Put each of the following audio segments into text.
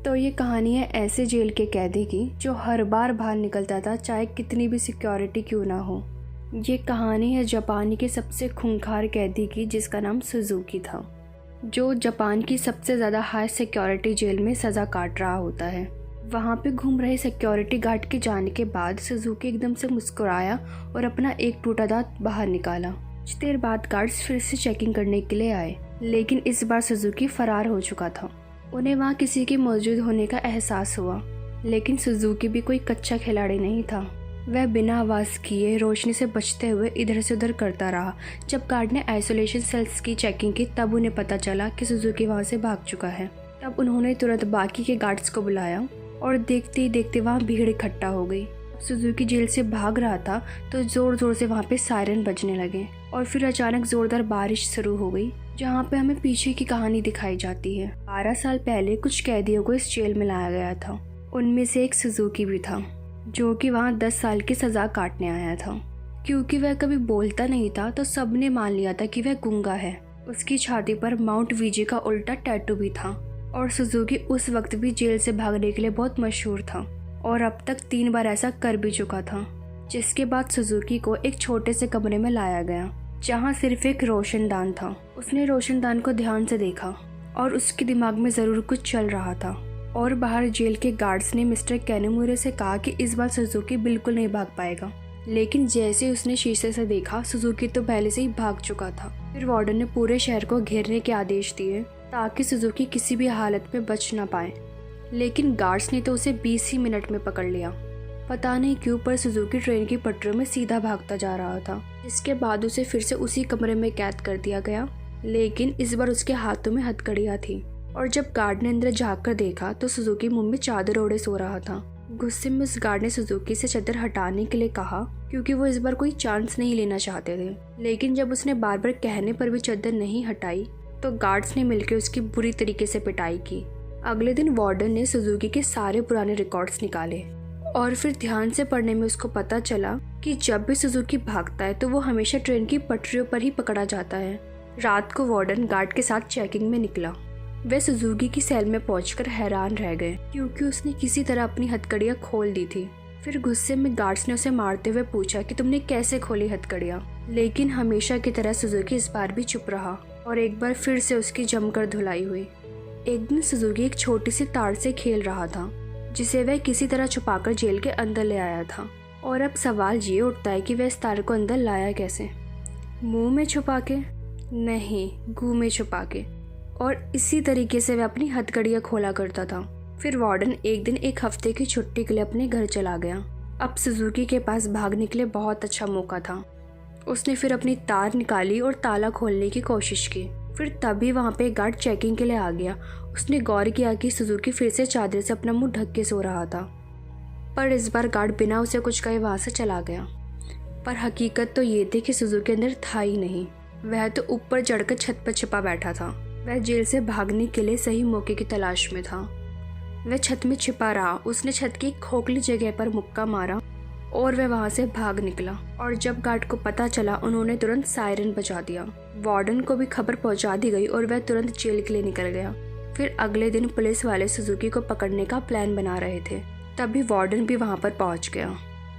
तो ये कहानी है ऐसे जेल के कैदी की जो हर बार बाहर निकलता था चाहे कितनी भी सिक्योरिटी क्यों ना हो। ये कहानी है जापान के सबसे खूंखार कैदी की जिसका नाम सुजुकी था, जो जापान की सबसे ज़्यादा हाई सिक्योरिटी जेल में सज़ा काट रहा होता है। वहाँ पे घूम रहे सिक्योरिटी गार्ड के जाने के बाद सुजुकी एकदम से मुस्कुराया और अपना एक टूटा दांत बाहर निकाला। कुछ देर बाद गार्ड्स फिर से चेकिंग करने के लिए आए, लेकिन इस बार सुजुकी फरार हो चुका था। उन्हें वहाँ किसी के मौजूद होने का एहसास हुआ, लेकिन सुजुकी भी कोई कच्चा खिलाड़ी नहीं था। वह बिना आवाज़ किए रोशनी से बचते हुए इधर से उधर करता रहा। जब गार्ड ने आइसोलेशन सेल्स की चेकिंग की तब उन्हें पता चला कि सुजुकी वहाँ से भाग चुका है। तब उन्होंने तुरंत बाकी के गार्ड्स को बुलाया और देखते ही देखते वहाँ भीड़ इकट्ठा हो गई। सुजुकी जेल से भाग रहा था तो ज़ोर ज़ोर से वहाँ पे सायरन बजने लगे और फिर अचानक ज़ोरदार बारिश शुरू हो गई, जहाँ पे हमें पीछे की कहानी दिखाई जाती है। 12 साल पहले कुछ कैदियों को इस जेल में लाया गया था। उनमें से एक सुजुकी भी था, जो कि वहाँ 10 साल की सज़ा काटने आया था। क्योंकि वह कभी बोलता नहीं था तो सबने मान लिया था कि वह गूंगा है। उसकी छाती पर माउंट वीजी का उल्टा टैटू भी था और सुजुकी उस वक्त भी जेल से भागने के लिए बहुत मशहूर था और अब तक 3 बार ऐसा कर भी चुका था। जिसके बाद सुजुकी को एक छोटे से कमरे में लाया गया जहाँ सिर्फ एक रोशनदान था। उसने रोशनदान को ध्यान से देखा और उसके दिमाग में ज़रूर कुछ चल रहा था। और बाहर जेल के गार्ड्स ने मिस्टर कैनेमुरे से कहा कि इस बार सुजुकी बिल्कुल नहीं भाग पाएगा, लेकिन जैसे उसने शीशे से देखा सुजुकी तो पहले से ही भाग चुका था। फिर वार्डन ने पूरे शहर को घेरने के आदेश दिए ताकि सुजुकी किसी भी हालत में बच ना पाए, लेकिन गार्ड्स ने तो उसे 20 ही मिनट में पकड़ लिया। पता नहीं क्यों पर सुजुकी ट्रेन की पटरियों में सीधा भागता जा रहा था, जिसके बाद उसे फिर से उसी कमरे में कैद कर दिया गया, लेकिन इस बार उसके हाथों में हथकड़ियाँ थी। और जब गार्ड ने अंदर झाँक कर देखा तो सुजुकी मुंह में चादर ओढ़े सो रहा था। गुस्से में उस गार्ड ने सुजुकी से चादर हटाने के लिए कहा, क्योंकि वो इस बार कोई चांस नहीं लेना चाहते थे। लेकिन जब उसने बार बार कहने पर भी चादर नहीं हटाई तो गार्ड्स ने मिलकर उसकी बुरी तरीके से पिटाई की। अगले दिन वार्डन ने सुजुकी के सारे पुराने रिकॉर्ड्स निकाले और फिर ध्यान से पढ़ने में उसको पता चला कि जब भी सुजुकी भागता है तो वो हमेशा ट्रेन की पटरियों पर ही पकड़ा जाता है। रात को वार्डन गार्ड के साथ चेकिंग में निकला। वे सुजुकी की सेल में पहुंचकर हैरान रह गए, क्योंकि उसने किसी तरह अपनी हथकड़ियाँ खोल दी थी। फिर गुस्से में गार्ड्स ने उसे मारते हुए पूछा कि तुमने कैसे खोली हथकड़ियाँ, लेकिन हमेशा की तरह सुजुकी इस बार भी चुप रहा और एक बार फिर से उसकी जमकर धुलाई हुई। एक दिन सुजुकी एक छोटी सी तार से खेल रहा था, जिसे वह किसी तरह छुपाकर जेल के अंदर ले आया था। और अब सवाल ये उठता है कि वह इस तार को अंदर लाया कैसे? मुंह में छुपा के? नहीं, गू में छुपा के। और इसी तरीके से वह अपनी हथकड़ियाँ खोला करता था। फिर वार्डन एक दिन एक हफ्ते की छुट्टी के लिए अपने घर चला गया। अब सुजुकी के पास भागने के लिए बहुत अच्छा मौका था। उसने फिर अपनी तार निकाली और ताला खोलने की कोशिश की। फिर तभी वहाँ पे गार्ड चेकिंग के लिए आ गया। उसने गौर किया कि सुजुकी फिर से चादर से अपना मुंह ढक के सो रहा था, पर इस बार गार्ड बिना उसे कुछ कहे वहाँ से चला गया। पर हकीकत तो ये थी कि सुजुकी अंदर था ही नहीं। वह तो ऊपर चढ़कर छत पर छिपा बैठा था। वह जेल से भागने के लिए सही मौके की तलाश में था। वह छत में छिपा रहा। उसने छत की खोखली जगह पर मुक्का मारा और वह वहाँ से भाग निकला। और जब गार्ड को पता चला उन्होंने तुरंत सायरन बजा दिया। वार्डन को भी खबर पहुंचा दी गई और वह तुरंत जेल के लिए निकल गया। फिर अगले दिन पुलिस वाले सुजुकी को पकड़ने का प्लान बना रहे थे। तभी वार्डन भी वहां पर पहुंच गया।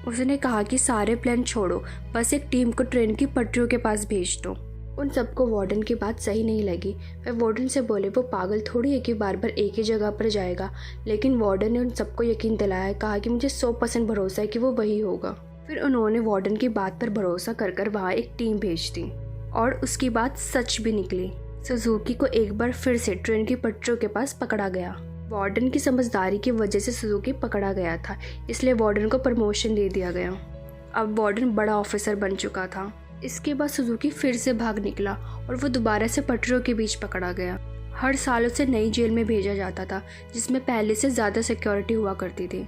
उसने कहा कि सारे प्लान छोड़ो, बस एक टीम को ट्रेन की पटरियों के पास भेज दो। उन सबको वार्डन की बात सही नहीं लगी। वह वार्डन से बोले वो पागल थोड़ी है कि बार बार एक ही जगह पर जाएगा। लेकिन वार्डन ने उन सबको यकीन दिलाया, कहा कि मुझे 100% भरोसा है कि वो वही होगा। फिर उन्होंने वार्डन की बात पर भरोसा कर वहाँ एक टीम भेज दी और उसकी बात सच भी निकली। सुजुकी को एक बार फिर से ट्रेन की पटरियों के पास पकड़ा गया। वार्डन की समझदारी की वजह से सुजुकी पकड़ा गया था, इसलिए वार्डन को प्रमोशन दे दिया गया। अब वार्डन बड़ा ऑफिसर बन चुका था। इसके बाद सुजुकी फिर से भाग निकला और वो दोबारा से पटरियों के बीच पकड़ा गया। हर साल उसे नई जेल में भेजा जाता था, जिसमें पहले से ज़्यादा सिक्योरिटी हुआ करती थी,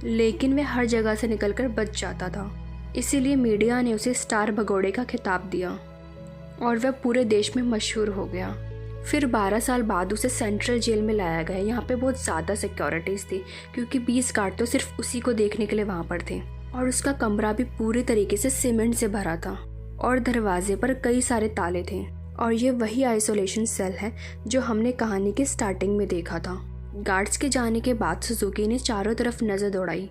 लेकिन वह हर जगह से निकलकर बच जाता था। इसीलिए मीडिया ने उसे स्टार भगोड़े का खिताब दिया और वह पूरे देश में मशहूर हो गया। फिर 12 साल बाद उसे सेंट्रल जेल में लाया गया। यहाँ पे बहुत ज़्यादा सिक्योरिटीज़ थी, क्योंकि 20 गार्ड तो सिर्फ उसी को देखने के लिए वहाँ पर थे। और उसका कमरा भी पूरी तरीके से सीमेंट से भरा था और दरवाजे पर कई सारे ताले थे। और ये वही आइसोलेशन सेल है जो हमने कहानी के स्टार्टिंग में देखा था। गार्ड्स के जाने के बाद सुजुकी ने चारों तरफ नजर दौड़ाई।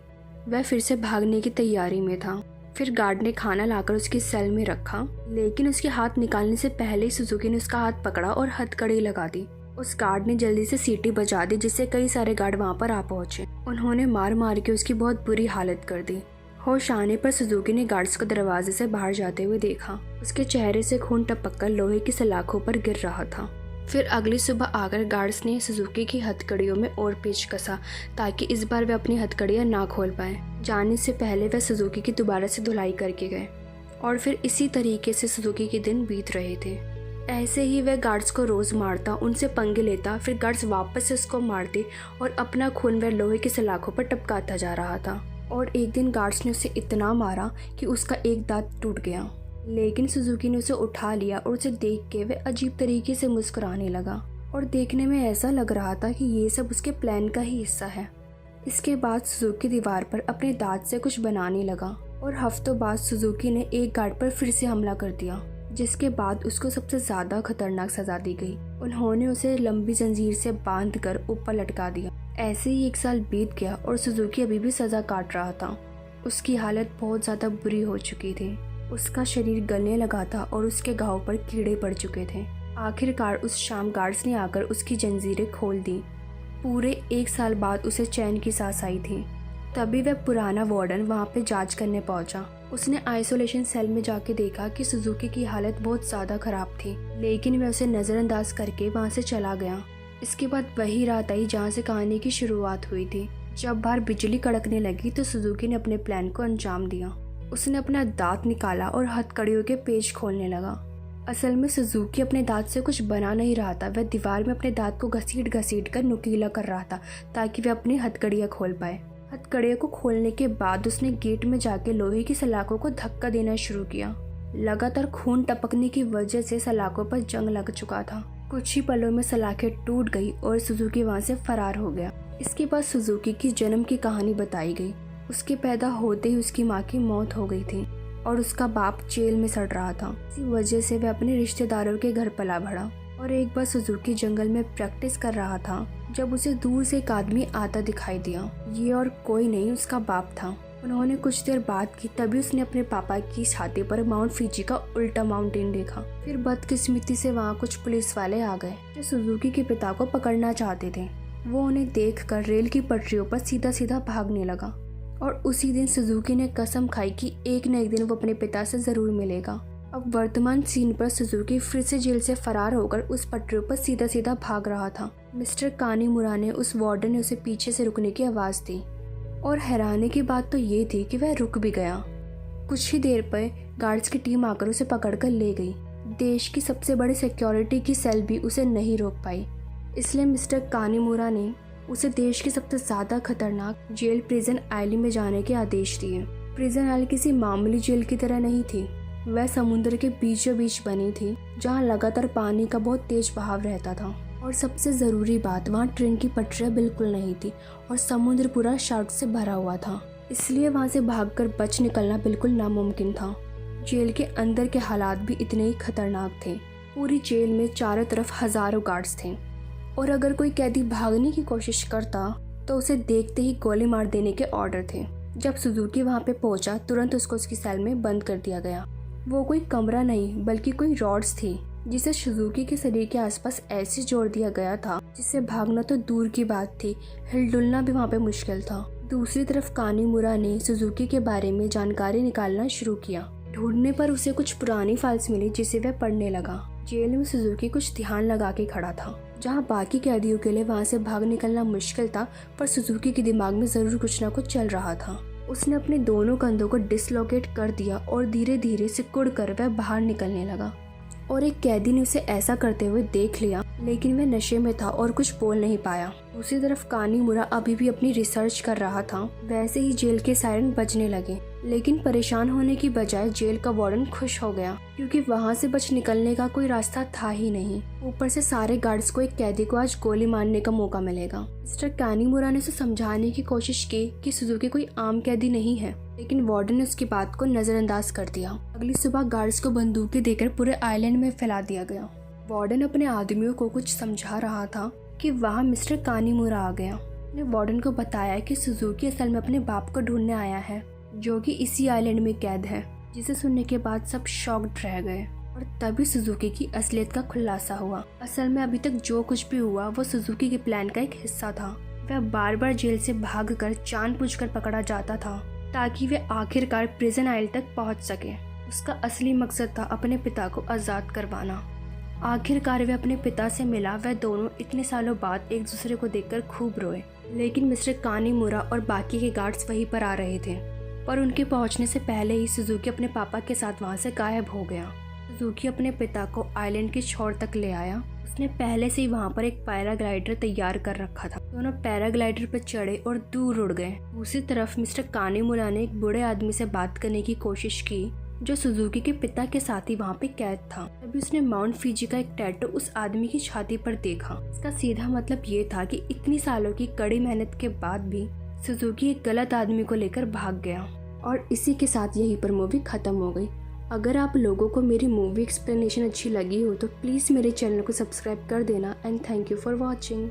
वह फिर से भागने की तैयारी में था। फिर गार्ड ने खाना लाकर उसकी सेल में रखा, लेकिन उसके हाथ निकालने से पहले ही सुजुकी ने उसका हाथ पकड़ा और हथकड़ी लगा दी। उस गार्ड ने जल्दी से सीटी बजा दी, जिससे कई सारे गार्ड वहां पर आ पहुंचे। उन्होंने मार मार के उसकी बहुत बुरी हालत कर दी। होश आने पर सुजुकी ने गार्ड्स को दरवाजे से बाहर जाते हुए देखा। उसके चेहरे से खून टपककर लोहे की सलाखों पर गिर रहा था। फिर अगली सुबह आकर गार्ड्स ने सुजुकी की हथकड़ियों में और पेच कसा, ताकि इस बार वे अपनी हथकड़ियां ना खोल पाए। जाने से पहले वे सुजुकी की दोबारा से धुलाई करके गए और फिर इसी तरीके से सुजुकी के दिन बीत रहे थे। ऐसे ही वह गार्ड्स को रोज मारता, उनसे पंगे लेता, फिर गार्ड्स वापस से उसको मारते और अपना खून वह लोहे की सलाखों पर टपकाता जा रहा था। और एक दिन गार्ड्स ने उसे इतना मारा कि उसका एक दांत टूट गया, लेकिन सुजुकी ने उसे उठा लिया और उसे देख के वह अजीब तरीके से मुस्कुराने लगा और देखने में ऐसा लग रहा था कि ये सब उसके प्लान का ही हिस्सा है। इसके बाद सुजुकी दीवार पर अपने दांत से कुछ बनाने लगा और हफ्तों बाद सुजुकी ने एक गार्ड पर फिर से हमला कर दिया, जिसके बाद उसको सबसे ज्यादा खतरनाक सजा दी गई। उन्होंने उसे लंबी जंजीर से बांध कर ऊपर लटका दिया। ऐसे ही 1 साल बीत गया और सुजुकी अभी भी सजा काट रहा था। उसकी हालत बहुत ज्यादा बुरी हो चुकी थी। उसका शरीर गलने लगा था और उसके घाव पर कीड़े पड़ चुके थे। आखिरकार उस शाम गार्ड्स ने आकर उसकी जंजीरें खोल दी। पूरे 1 साल बाद उसे चैन की सांस आई थी। तभी वह पुराना वार्डन वहां पे जांच करने पहुंचा। उसने आइसोलेशन सेल में जाके देखा कि सुजुकी की हालत बहुत ज्यादा खराब थी, लेकिन वह उसे नजरअंदाज करके वहां से चला गया। इसके बाद वही रात आई जहाँ से कहानी की शुरुआत हुई थी। जब बाहर बिजली कड़कने लगी तो सुजुकी ने अपने प्लान को अंजाम दिया। उसने अपना दांत निकाला और हथकड़ियों के पेच खोलने लगा। असल में सुजुकी अपने दांत से कुछ बना नहीं रहा था। वह दीवार में अपने दांत को घसीट घसीट कर नुकीला कर रहा था, ताकि वह अपनी हथकड़ियां खोल पाए। हथकड़ियों को खोलने के बाद उसने गेट में जाके लोहे की सलाखों को धक्का देना शुरू किया। लगातार खून टपकने की वजह से सलाखों पर जंग लग चुका था। कुछ ही पलों में सलाखें टूट गई और सुजुकी वहां से फरार हो गया। इसके बाद सुजुकी की जन्म की कहानी बताई गई। उसके पैदा होते ही उसकी माँ की मौत हो गई थी और उसका बाप जेल में सड़ रहा था। इसी वजह से वह अपने रिश्तेदारों के घर पला बढ़ा। और एक बार सुजुकी जंगल में प्रैक्टिस कर रहा था जब उसे दूर से एक आदमी आता दिखाई दिया। ये और कोई नहीं, उसका बाप था। उन्होंने कुछ देर बात की, तभी उसने अपने पापा की छाती पर माउंट फिजी का उल्टा माउंटेन देखा। फिर बदकिस्मती से वहाँ कुछ पुलिस वाले आ गए जो सुजुकी के पिता को पकड़ना चाहते थे। वो उन्हें देखकर रेल की पटरियों पर सीधा सीधा भागने लगा और उसी दिन सुजुकी ने कसम खाई कि एक न एक दिन वो अपने पिता से जरूर मिलेगा। अब वर्तमान सीन पर सुजुकी फिर से जेल से फरार होकर उस पटरियों पर सीधा सीधा भाग रहा था। मिस्टर कानीमुरा ने, उस वार्डन ने उसे पीछे से रुकने की आवाज दी और हैरानी की बात तो ये थी कि वह रुक भी गया। कुछ ही देर पर गार्ड्स की टीम आकर उसे पकड़कर ले गई। देश की सबसे बड़ी सिक्योरिटी की सेल भी उसे नहीं रोक पाई, इसलिए मिस्टर कानीमुरा ने उसे देश की सबसे ज्यादा खतरनाक जेल प्रिजन आइली में जाने के आदेश दिए। प्रिजन आइली किसी मामूली जेल की तरह नहीं थी। वह समुद्र के बीचों बीच बनी थी, जहाँ लगातार पानी का बहुत तेज बहाव रहता था। और सबसे ज़रूरी बात, वहाँ ट्रेन की पटरियाँ बिल्कुल नहीं थी और समुद्र पूरा शार्क से भरा हुआ था, इसलिए वहाँ से भागकर बच निकलना बिल्कुल नामुमकिन था। जेल के अंदर के हालात भी इतने ही खतरनाक थे। पूरी जेल में चारों तरफ हजारों गार्ड्स थे और अगर कोई कैदी भागने की कोशिश करता तो उसे देखते ही गोली मार देने के ऑर्डर थे। जब सुजुकी वहाँ पे पहुंचा, तुरंत उसको उसकी सेल में बंद कर दिया गया। वो कोई कमरा नहीं बल्कि कोई रॉड्स थी, जिसे सुजुकी के शरीर के आसपास ऐसे जोड़ दिया गया था जिससे भागना तो दूर की बात थी, हिलडुलना भी वहाँ पे मुश्किल था। दूसरी तरफ कानीमुरा ने सुजुकी के बारे में जानकारी निकालना शुरू किया। ढूंढने पर उसे कुछ पुरानी फाइल्स मिली जिसे वह पढ़ने लगा। जेल में सुजुकी कुछ ध्यान लगा के खड़ा था, जहाँ बाकी कैदियों के लिए वहाँ से भाग निकलना मुश्किल था, पर सुजुकी के दिमाग में जरूर कुछ न कुछ चल रहा था। उसने अपने दोनों कंधों को डिसलोकेट कर दिया और धीरे धीरे सिकुड़ कर वह बाहर निकलने लगा। और एक कैदी ने उसे ऐसा करते हुए देख लिया, लेकिन वह नशे में था और कुछ बोल नहीं पाया। दूसरी तरफ कानीमुरा अभी भी अपनी रिसर्च कर रहा था। वैसे ही जेल के सायरन बजने लगे, लेकिन परेशान होने की बजाय जेल का वार्डन खुश हो गया, क्योंकि वहाँ से बच निकलने का कोई रास्ता था ही नहीं। ऊपर से सारे गार्ड्स को एक कैदी को आज गोली मारने का मौका मिलेगा। मिस्टर कानीमुरा ने उसे समझाने की कोशिश की कि सुजुकी कोई आम कैदी नहीं है, लेकिन वार्डन ने उसकी बात को नजरअंदाज कर दिया। अगली सुबह गार्ड्स को बंदूकें देकर पूरे आइलैंड में फैला दिया गया। वार्डन अपने आदमियों को कुछ समझा रहा था, कि वहाँ मिस्टर कानीमुरा आ गया। ने वार्डन को बताया कि सुजुकी असल में अपने बाप को ढूंढने आया है, जो कि इसी आइलैंड में कैद है। जिसे सुनने के बाद सब शॉक्ड रह गए और तभी सुजुकी की असलियत का खुलासा हुआ। असल में अभी तक जो कुछ भी हुआ वो सुजुकी के प्लान का एक हिस्सा था। वह बार बार जेल से भागकर जानबूझकर पकड़ा जाता था ताकि वे आखिरकार प्रिजन आइल तक पहुंच सके। उसका असली मकसद था अपने पिता को आज़ाद करवाना। आखिरकार वे अपने पिता से मिला। वह दोनों इतने सालों बाद एक दूसरे को देखकर खूब रोए, लेकिन मिस्टर कानीमुरा और बाकी के गार्ड्स वहीं पर आ रहे थे, पर उनके पहुंचने से पहले ही सुजुकी अपने पापा के साथ वहां से गायब हो गया। सुजुकी अपने पिता को आइलैंड के छोर तक ले आया। उसने पहले से ही वहां पर एक पैराग्लाइडर तैयार कर रखा था। दोनों पैराग्लाइडर पर चढ़े और दूर उड़ गए। दूसरी तरफ मिस्टर कानीमुरा ने एक बूढ़े आदमी से बात करने की कोशिश की जो सुजुकी के पिता के साथ ही वहाँ पे कैद था। तभी उसने माउंट फीजी का एक टैटू उस आदमी की छाती पर देखा। इसका सीधा मतलब ये था कि इतनी सालों की कड़ी मेहनत के बाद भी सुजुकी एक गलत आदमी को लेकर भाग गया। और इसी के साथ यहीं पर मूवी खत्म हो गई। अगर आप लोगों को मेरी मूवी एक्सप्लेनेशन अच्छी लगी हो तो प्लीज़ मेरे चैनल को सब्सक्राइब कर देना। And thank you for watching.